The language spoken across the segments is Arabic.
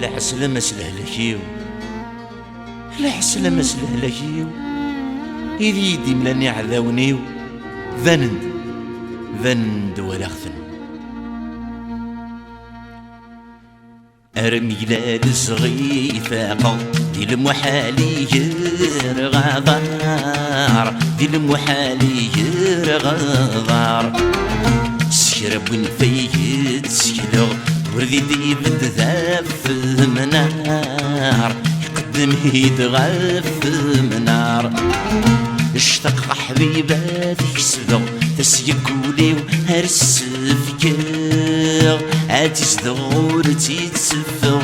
لا حسلم اسلهلكيو لا حسلم اسلهلكيو إذي يدي ملاني عذاونيو ذنند ولا خثن أرميلاد صغيفة دي المحالي غضار دي المحالي غضار سكرب ونفيد سكلو وردي دي بتذاف منار يقدم هيد غاف منار اشتاق حبيبات يسدو تسيقولي وهرس فكر عادي صدور تيتسفر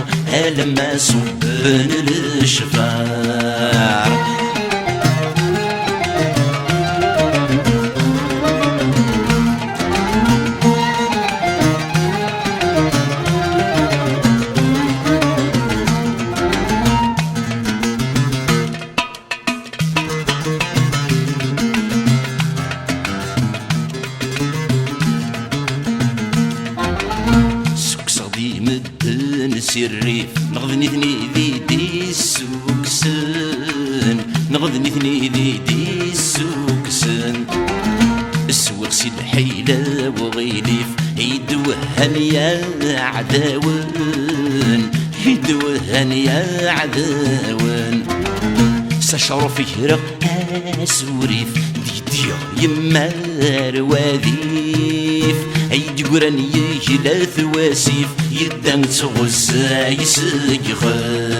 لما صبن الشفار الريف نغذني ثني ذي السوكسن نغذني ثني ذي السوكسن السوق سي الحيلة وغيليف يدوهن يا عداون يدوهن يا عداون سشعر فكرة سوريف ديديا يمار وذيف عيد قراني يجلا ثواسيف يدان تغزا يسيخان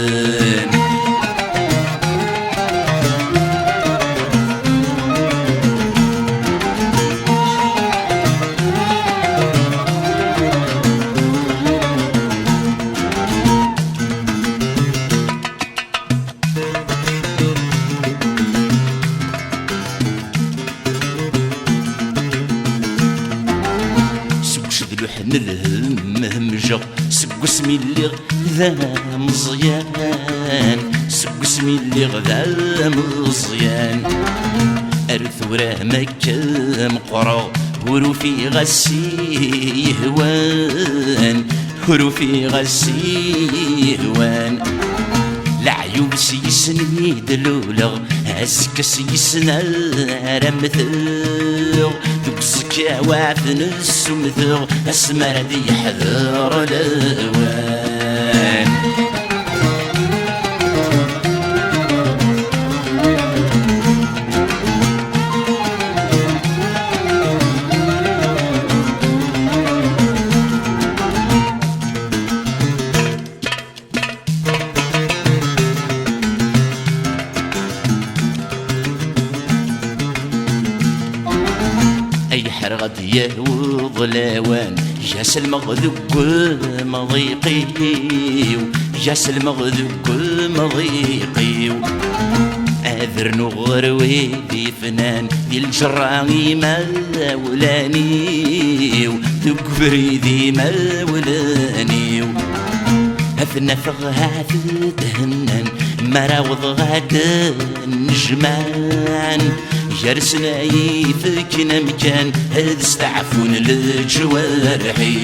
نلهم همجة سق اسمي اللي غذا مزيان سق اسمي اللي غذا مزيان أرثورة مكة مقرى هروفي غسي هوان هروفي غسي هوان العيوب سيسني دلولغ هزك سيسنا رمثغ تبسك وعفن السمثغ اسمر دي حذر الأوان أي حرغد يهوض لاوان جاس المغذوق مضيقيو جاس المغذوق مضيقيو أذر نغروي ذي فنان ذي الجراني مولانيو ذكبري ذي مولانيو هثنا فغهات تهنن مراوض غاد نجمان جرسنا يفكنا مكان هذا استعفون الجوارحي